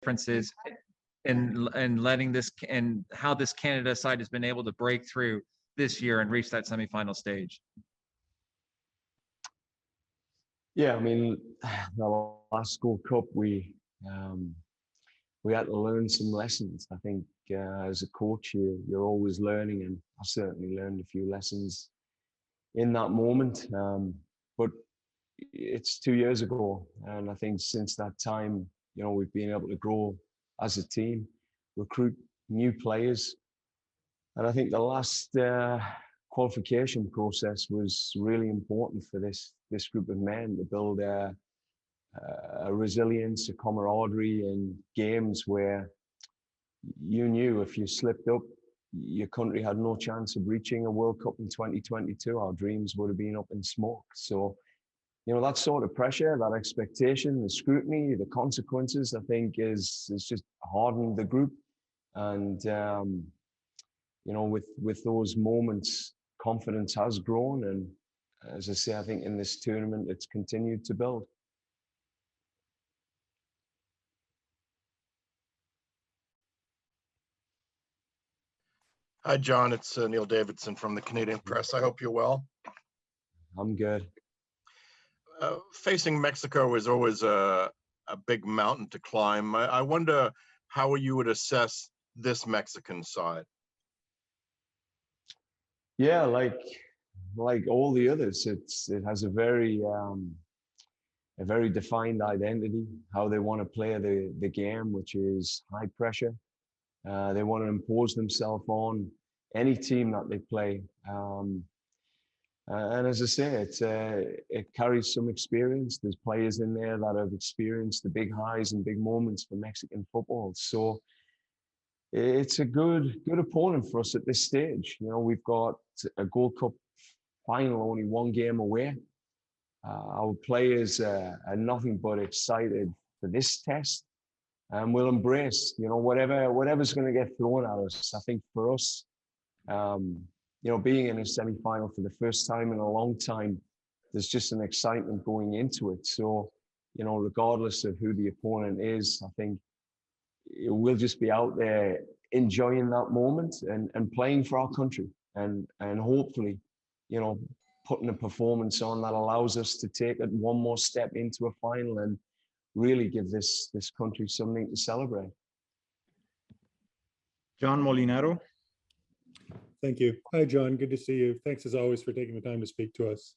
differences in letting this and how this Canada side has been able to break through this year and reach that semifinal stage? Yeah, I mean, the last Gold Cup, we had to learn some lessons. I think as a coach, you're always learning, and I certainly learned a few lessons in that moment. But it's 2 years ago, and I think since that time, you know, we've been able to grow as a team, recruit new players, and I think the last qualification process was really important for this group of men to build a resilience, a camaraderie in games where you knew if you slipped up, your country had no chance of reaching a World Cup in 2022. Our dreams would have been up in smoke. So, you know, that sort of pressure, that expectation, the scrutiny, the consequences, I think is just hardened the group. And, you know, with those moments, confidence has grown. And as I say, I think in this tournament, it's continued to build. Hi, John. It's Neil Davidson from the Canadian Press. I hope you're well. I'm good. Facing Mexico is always a big mountain to climb. I wonder how you would assess this Mexican side. Yeah, like all the others, it has a very defined identity, how they want to play the game, which is high pressure. They want to impose themselves on any team that they play. And as I say, it carries some experience. There's players in there that have experienced the big highs and big moments for Mexican football. So it's a good opponent for us at this stage. You know, we've got a Gold Cup final only one game away. Our players are nothing but excited for this test, and we'll embrace, you know, whatever's going to get thrown at us. I think for us, you know, being in a semi-final for the first time in a long time, there's just an excitement going into it. So, you know, regardless of who the opponent is, I think we'll just be out there enjoying that moment and playing for our country, and hopefully, you know, putting a performance on that allows us to take it one more step into a final and really give this country something to celebrate. John Molinaro. Thank you. Hi, John. Good to see you. Thanks as always for taking the time to speak to us.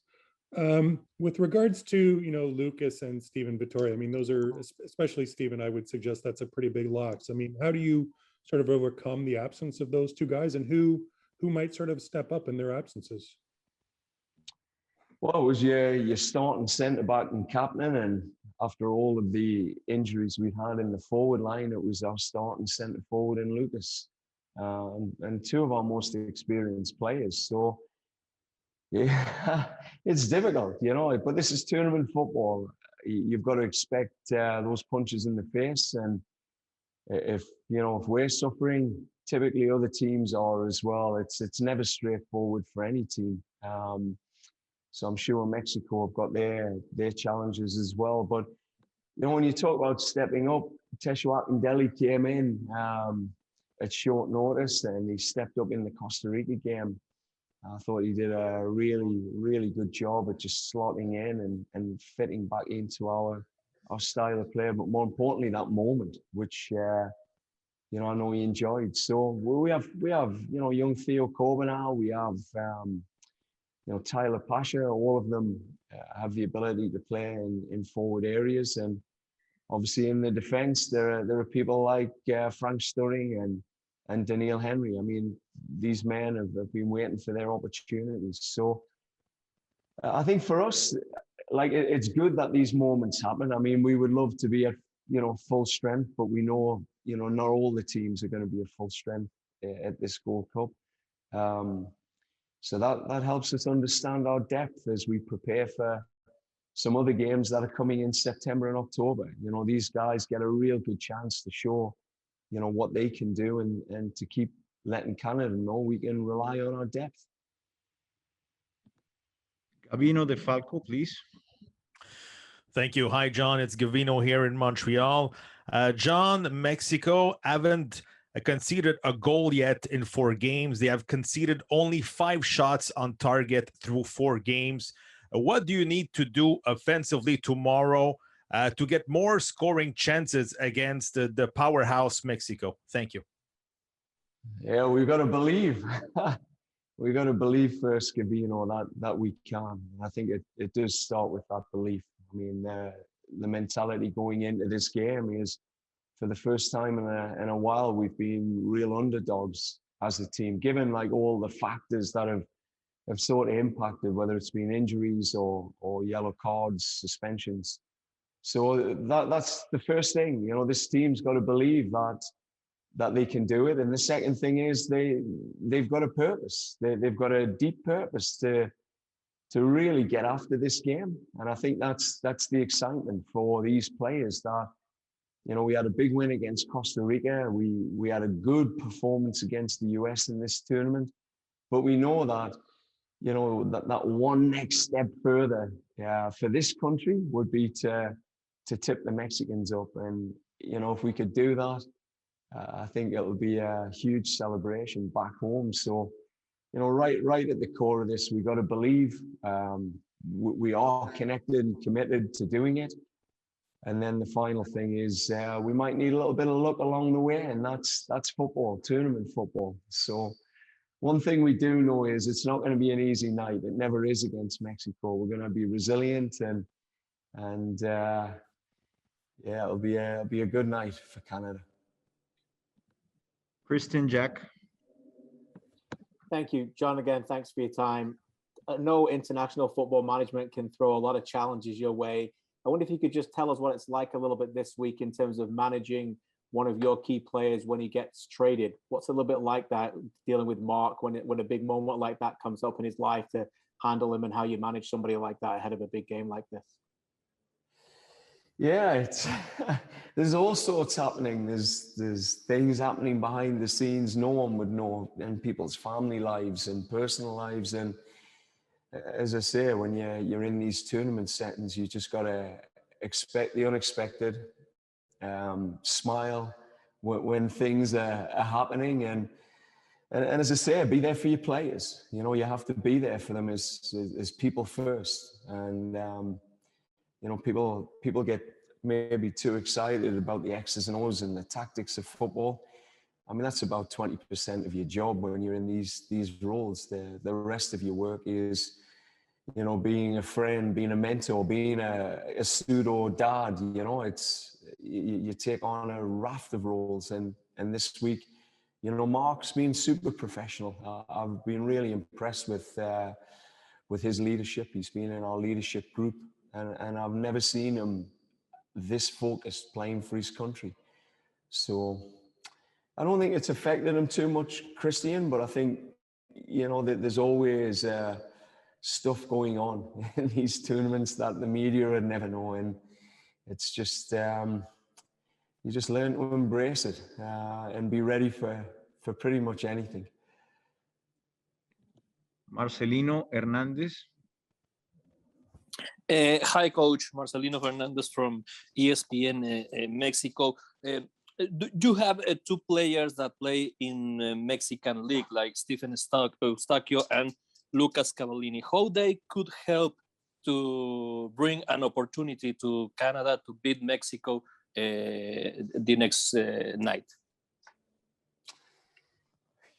With regards to, you know, Lucas and Stephen Vittori, I mean, those are, especially Stephen, I would suggest that's a pretty big loss. I mean, how do you sort of overcome the absence of those two guys, and who might sort of step up in their absences? Well, it was your starting centre-back and captain, and after all of the injuries we had in the forward line, it was our starting centre-forward in Lucas. And two of our most experienced players. So, yeah, it's difficult, you know, but this is tournament football. You've got to expect those punches in the face. And if we're suffering, typically other teams are as well. It's never straightforward for any team. So I'm sure Mexico have got their challenges as well. But, you know, when you talk about stepping up, Teshuak Ndeli came in at short notice, and he stepped up in the Costa Rica game. I thought he did a really, really good job at just slotting in and fitting back into our style of play, but more importantly, that moment, which you know, I know he enjoyed. So we have you know, young Theo Corbenau, we have you know, Tyler Pasha. All of them have the ability to play in forward areas, and obviously in the defense, there are people like Frank Sturring and Daniil Henry. I mean, these men have been waiting for their opportunities. So I think for us, like, it's good that these moments happen. I mean, we would love to be at, you know, full strength, but we know, you know, not all the teams are going to be at full strength at this Gold Cup. So that helps us understand our depth as we prepare for some other games that are coming in September and October. You know, these guys get a real good chance to show, you know, what they can do, and to keep letting Canada know we can rely on our depth. Gabino De Falco, please. Thank you. Hi, John. It's Gavino here in Montreal. John, Mexico haven't conceded a goal yet in 4 games. They have conceded only 5 shots on target through 4 games. What do you need to do offensively tomorrow to get more scoring chances against the powerhouse Mexico? Thank you. Yeah, we've got to believe. We've got to believe first, Gavino, that we can. I think it does start with that belief. I mean, the mentality going into this game is, for the first time in a while, we've been real underdogs as a team, given like all the factors that have sort of impacted, whether it's been injuries or yellow cards, suspensions. So that's the first thing. This team's got to believe that they can do it. And the second thing is they've got a purpose. They've got a deep purpose to really get after this game. And I think that's the excitement for these players, that we had a big win against Costa Rica. We had a good performance against the US in this tournament, but we know that that one next step further for this country would be to tip the Mexicans up. And if we could do that, I think it'll be a huge celebration back home. So, right at the core of this, we've got to believe we are connected and committed to doing it. And then the final thing is we might need a little bit of luck along the way, and that's football, tournament football. So one thing we do know is it's not going to be an easy night. It never is against Mexico. We're going to be resilient, and it'll be a good night for Canada. Kristen, Jack. Thank you, John. Again, thanks for your time. No international football management can throw a lot of challenges your way. I wonder if you could just tell us what it's like a little bit this week in terms of managing one of your key players when he gets traded. What's a little bit like that, dealing with Mark when a big moment like that comes up in his life, to handle him, and how you manage somebody like that ahead of a big game like this? Yeah, there's all sorts happening. There's things happening behind the scenes no one would know, in people's family lives and personal lives. And as I say, when you're in these tournament settings, you just got to expect the unexpected, smile when things are happening. And as I say, be there for your players. You have to be there for them as people first. And, people get maybe too excited about the X's and O's and the tactics of football. I mean, that's about 20% of your job when you're in these roles. The rest of your work is, being a friend, being a mentor, being a pseudo dad. You take on a raft of roles. And this week, Mark's been super professional. I've been really impressed with his leadership. He's been in our leadership group, and I've never seen him this focused playing for his country. So I don't think it's affected him too much, Christian, but I think, that there's always stuff going on in these tournaments that the media would never know. And it's just, you just learn to embrace it and be ready for pretty much anything. Marcelino Hernandez. Hi, Coach. Marcelino Hernandez from ESPN Mexico. Do you have 2 players that play in Mexican League, like Stephen Eustaquio and Lucas Cavallini? How they could help to bring an opportunity to Canada to beat Mexico the next night?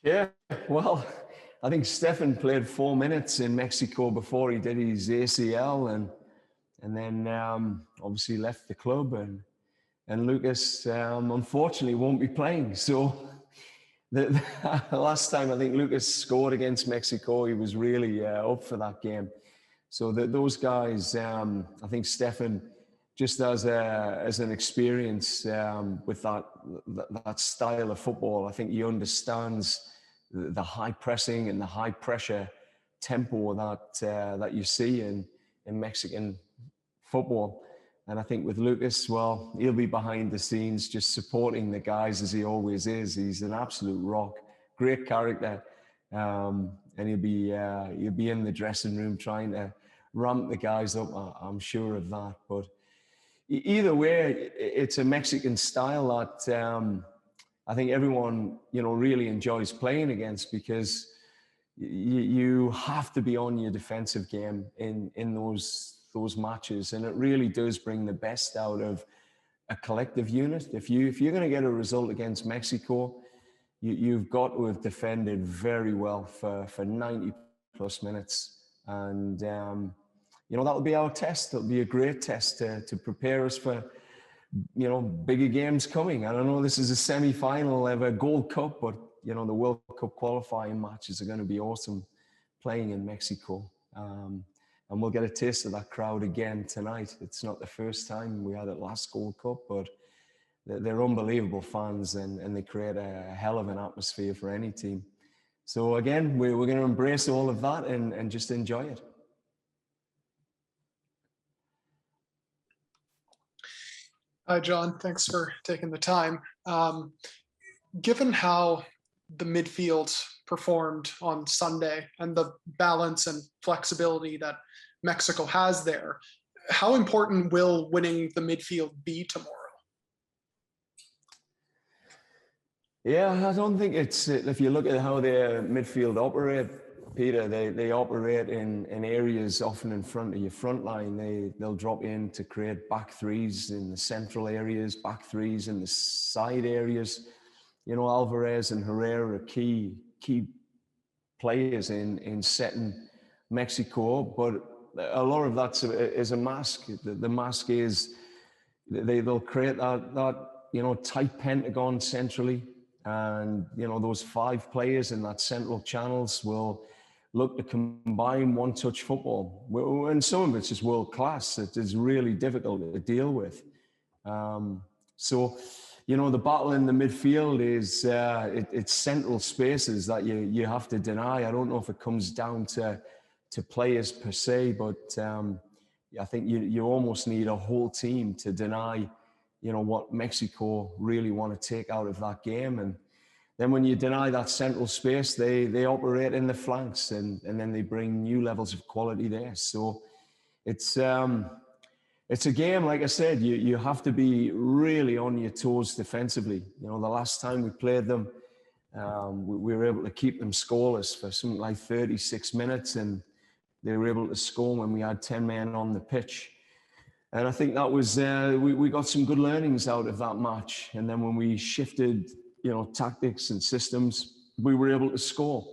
Yeah, well, I think Stefan played 4 minutes in Mexico before he did his ACL, and then obviously left the club, and Lucas unfortunately won't be playing. So the last time I think Lucas scored against Mexico, he was really up for that game. So those guys, I think Stefan, just as an experience with that style of football, I think he understands the high pressing and the high pressure tempo that you see in Mexican football. And I think with Lucas, well, he'll be behind the scenes just supporting the guys as he always is. He's an absolute rock, great character, and he'll be in the dressing room trying to ramp the guys up. I'm sure of that. But either way, it's a Mexican style that I think everyone, really enjoys playing against, because you have to be on your defensive game in those matches, and it really does bring the best out of a collective unit. If you're going to get a result against Mexico, you've got to have defended very well for 90 plus minutes, and that'll be our test. It'll be a great test to prepare us for bigger games coming. I don't know, this is a semi-final of a Gold Cup, but the World Cup qualifying matches are going to be awesome playing in Mexico. And we'll get a taste of that crowd again tonight. It's not the first time. We had it last Gold Cup, but they're unbelievable fans, and they create a hell of an atmosphere for any team. So again, we're going to embrace all of that and just enjoy it. Hi, John. Thanks for taking the time. Given how the midfield performed on Sunday and the balance and flexibility that Mexico has there, how important will winning the midfield be tomorrow? Yeah, I don't think it's, if you look at how their midfield operate, Peter, they operate in areas often in front of your front line. They'll drop in to create back threes in the central areas, back threes in the side areas. Alvarez and Herrera are key players in setting Mexico up, but a lot of that is a mask. The mask is they'll create that tight pentagon centrally, and those 5 players in that central channels will look to combine one-touch football, and some of it's just world class. It is really difficult to deal with. So the battle in the midfield is it's central spaces that you have to deny. I don't know if it comes down to players per se, but I think you almost need a whole team to deny what Mexico really want to take out of that game. And then when you deny that central space, they operate in the flanks, and then they bring new levels of quality there. So it's a game, like I said, you have to be really on your toes defensively. The last time we played them, we were able to keep them scoreless for something like 36 minutes, and they were able to score when we had 10 men on the pitch. And I think that was, we got some good learnings out of that match. And then when we shifted, tactics and systems, we were able to score.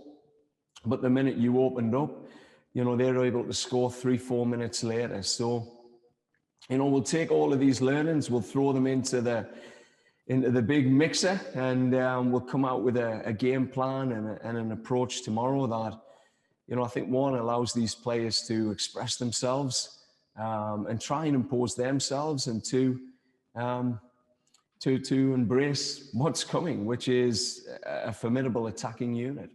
But the minute you opened up, they were able to score 3-4 minutes later. So, we'll take all of these learnings, we'll throw them into the big mixer, and we'll come out with a game plan and an approach tomorrow that, I think, one, allows these players to express themselves and try and impose themselves, and two, to embrace what's coming, which is a formidable attacking unit.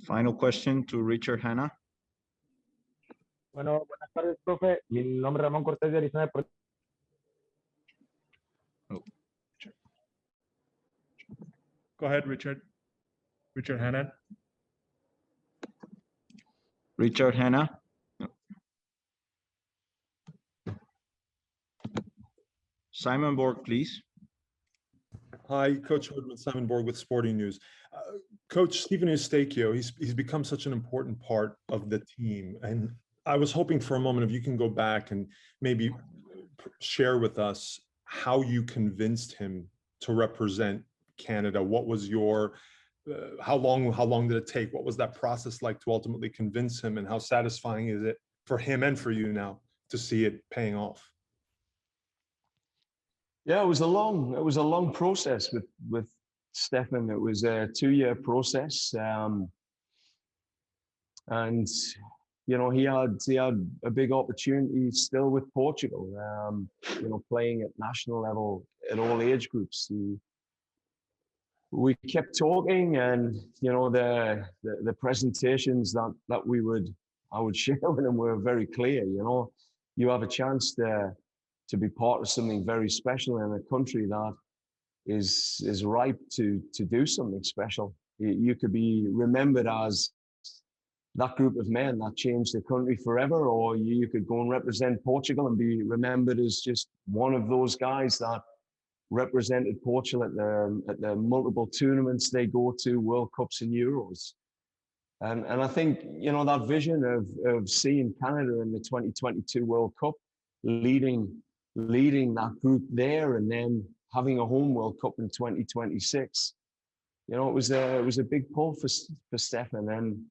Final question to Richard Hanna. Bueno, buenas tardes, profe. Mi nombre es Ramón Cortés de Arizona. Go ahead, Richard. Richard Hanna. Richard Hanna. Simon Borg, please. Hi, Coach Hoodman, Simon Borg with Sporting News. Coach Stephen Eustachio, he's become such an important part of the team. And I was hoping for a moment if you can go back and maybe share with us how you convinced him to represent Canada. What was your, how long did it take? What was that process like to ultimately convince him, and how satisfying is it for him and for you now to see it paying off? Yeah, it was a long process with Stefan. It was a 2-year process, and he had a big opportunity still with Portugal. Playing at national level at all age groups. We kept talking, and the presentations that I would share with him were very clear. You have a chance to be part of something very special in a country that is ripe to do something special. you could be remembered as that group of men that changed the country forever, or you could go and represent Portugal and be remembered as just one of those guys that represented Portugal at the multiple tournaments they go to, World Cups and Euros. And I think, you know, that vision of seeing Canada in the 2022 World Cup, leading that group there, and then having a home World Cup in 2026, you know, it was a big pull for Stefan. And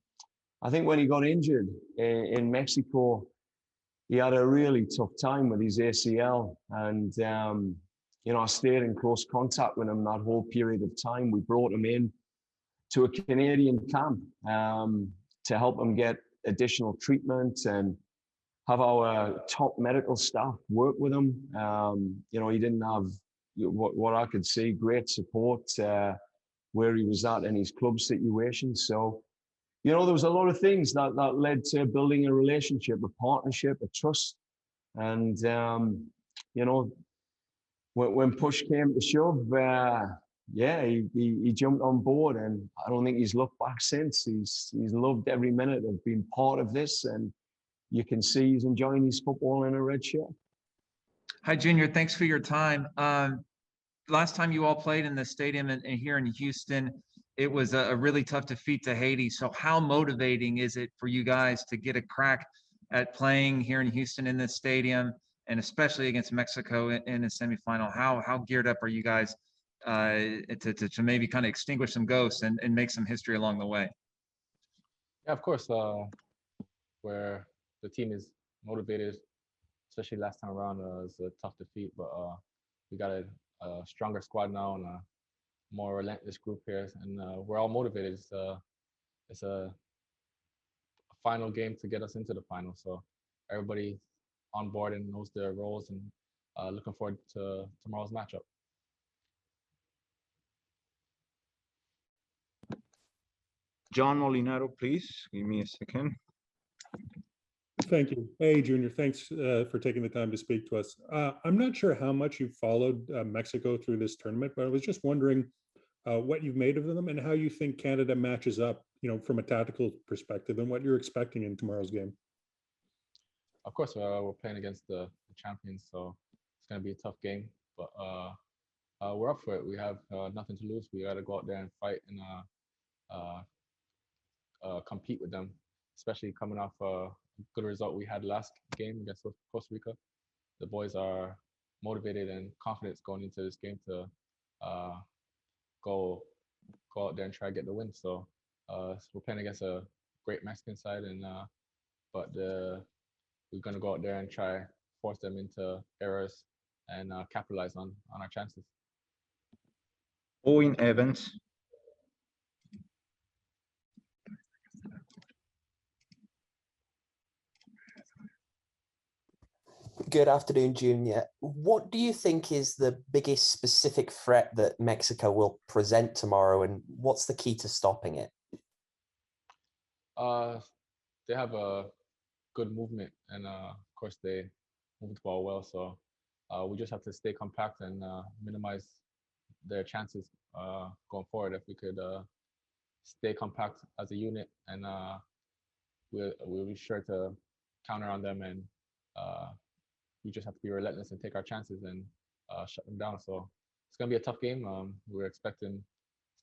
I think when he got injured in Mexico, he had a really tough time with his ACL. And, you know, I stayed in close contact with him that whole period of time. We brought him in to a Canadian camp to help him get additional treatment and have our top medical staff work with him. You know, he didn't have, what I could see, great support where he was at in his club situation. So, you know, there was a lot of things that led to building a relationship, a partnership, a trust. And, you know, when push came to shove, yeah, he jumped on board, and I don't think he's looked back since. He's loved every minute of being part of this, and you can see he's enjoying his football in a red shirt. Hi, Junior. Thanks for your time. Last time you all played in the stadium and here in Houston, it was a really tough defeat to Haiti. So how motivating is it for you guys to get a crack at playing here in Houston in this stadium, and especially against Mexico in a semifinal? How geared up are you guys to maybe kind of extinguish some ghosts and make some history along the way? Yeah, of course. Where the team is motivated, especially last time around, it was a tough defeat, but we got a stronger squad now and a more relentless group here, and we're all motivated. It's a final game to get us into the final, so everybody on board and knows their roles, and looking forward to tomorrow's matchup. John Molinaro, please give me a second. Thank you. Hey, Junior, thanks for taking the time to speak to us. I'm not sure how much you've followed Mexico through this tournament, but I was just wondering what you've made of them and how you think Canada matches up, you know, from a tactical perspective, and what you're expecting in tomorrow's game. Of course, we're playing against the champions, so it's going to be a tough game, but we're up for it. We have nothing to lose. We got to go out there and fight and compete with them, especially coming off a good result we had last game against Costa Rica. The boys are motivated and confident going into this game to go out there and try to get the win. So we're playing against a great Mexican side, and but we're going to go out there and try force them into errors and capitalize on our chances. Owen Evans. Good afternoon, Junior. What do you think is the biggest specific threat that Mexico will present tomorrow, and what's the key to stopping it? They have a good movement, and of course they move the ball well. So we just have to stay compact and minimize their chances going forward. If we could stay compact as a unit, and we'll be sure to counter on them, and we just have to be relentless and take our chances and shut them down. So it's gonna be a tough game. We're expecting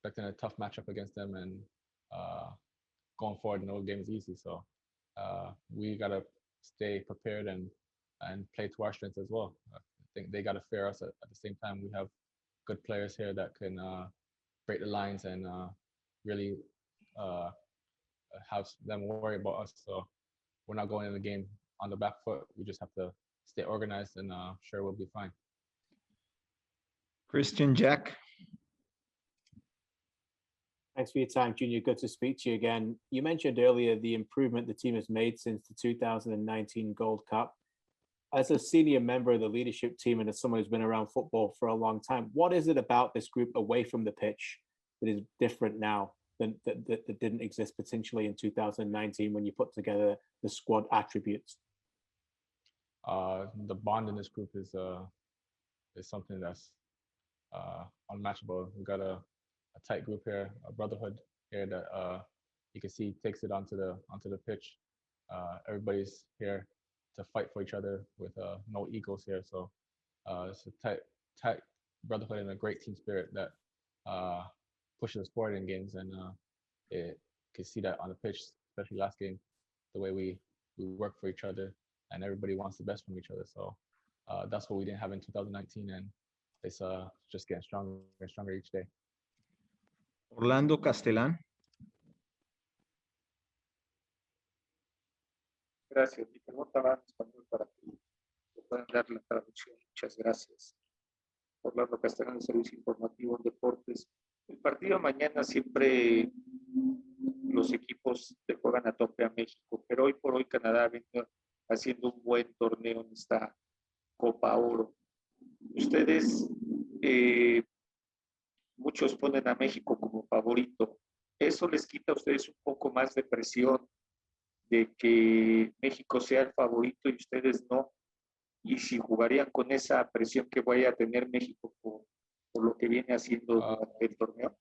a tough matchup against them, and going forward, no game is easy. So we gotta stay prepared and play to our strengths as well. I think they gotta fear us at the same time. We have good players here that can break the lines and really have them worry about us. So we're not going in the game on the back foot. We just have to stay organized, and sure we'll be fine. Christian Jack. Thanks for your time, Junior. Good to speak to you again. You mentioned earlier the improvement the team has made since the 2019 Gold Cup. As a senior member of the leadership team and as someone who's been around football for a long time, what is it about this group away from the pitch that is different now than that didn't exist potentially in 2019 when you put together the squad attributes? The bond in this group is something that's unmatchable. We've got a tight group here, a brotherhood, here that you can see takes it onto the pitch. Everybody's here to fight for each other with no egos here. So it's a tight brotherhood and a great team spirit that pushes us forward in games, and it can see that on the pitch, especially last game, the way we work for each other and everybody wants the best from each other. So that's what we didn't have in 2019, and it's just getting stronger and stronger each day. Orlando Castellán. Gracias. Mi pregunta va en español para que le puedan dar la traducción. Muchas gracias. Orlando Castellán, Servicio Informativo en Deportes. El partido mañana siempre los equipos le juegan a tope a México, pero hoy por hoy Canadá viene haciendo un buen torneo en esta Copa Oro. Ustedes, muchos ponen a México como favorito. ¿Eso les quita a ustedes un poco más de presión de que México sea el favorito y ustedes no? Y si jugarían con esa presión que vaya a tener México por lo que viene haciendo durante el torneo.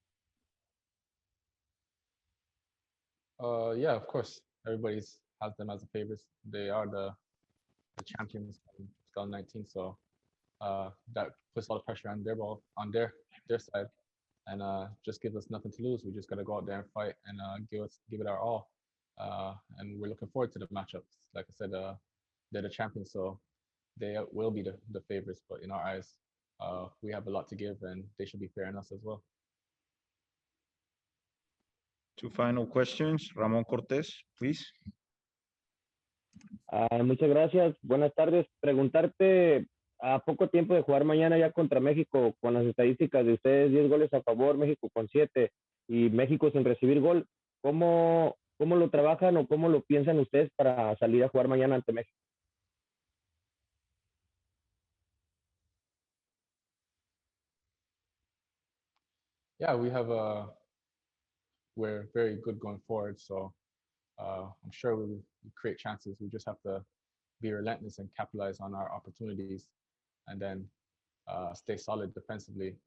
Yeah, of course. Everybody has them as the favorites. They are the champions in 2019, so that puts a lot of pressure on their side, and just gives us nothing to lose. We just got to go out there and fight and give it our all. And we're looking forward to the matchups. Like I said, they're the champions, so they will be the favorites. But in our eyes, we have a lot to give, and they should be fair in us as well. Two final questions. Ramón Cortés, please. Muchas gracias. Buenas tardes. Preguntarte, a poco tiempo de jugar mañana ya contra México, con las estadísticas de ustedes, 10 goles a favor, México con 7 y México sin recibir gol, ¿cómo lo trabajan o cómo lo piensan ustedes para salir a jugar mañana ante México? Yeah, we're very good going forward, so I'm sure we create chances. We just have to be relentless and capitalize on our opportunities, and then stay solid defensively,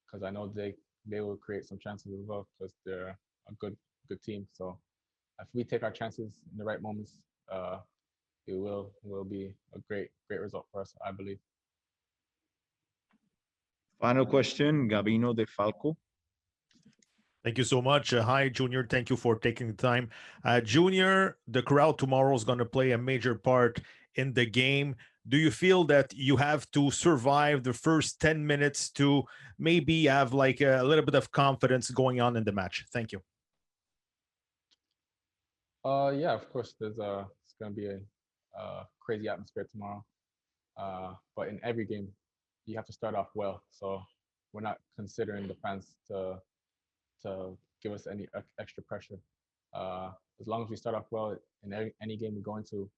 because I know they will create some chances as well, because they're a good team. So if we take our chances in the right moments, it will be a great result for us, I believe. Final question, Gabino de Falco. Thank you so much. Hi, Junior. Thank you for taking the time. Junior, the crowd tomorrow is going to play a major part in the game. Do you feel that you have to survive the first 10 minutes to maybe have like a little bit of confidence going on in the match? Thank you. Yeah, of course. It's going to be a crazy atmosphere tomorrow. But in every game, you have to start off well. So we're not considering the fans to give us any extra pressure. As long as we start off well in any game we go into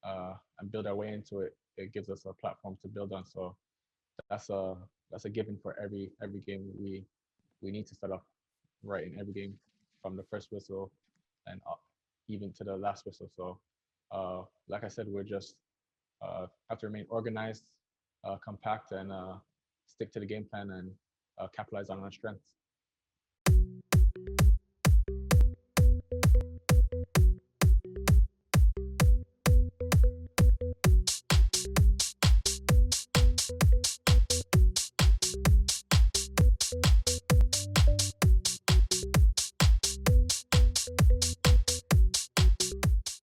and build our way into it, it gives us a platform to build on. So that's a given for every game. We need to start off right in every game, from the first whistle and even to the last whistle. So like I said, we're just have to remain organized, compact, and stick to the game plan and capitalize on our strengths.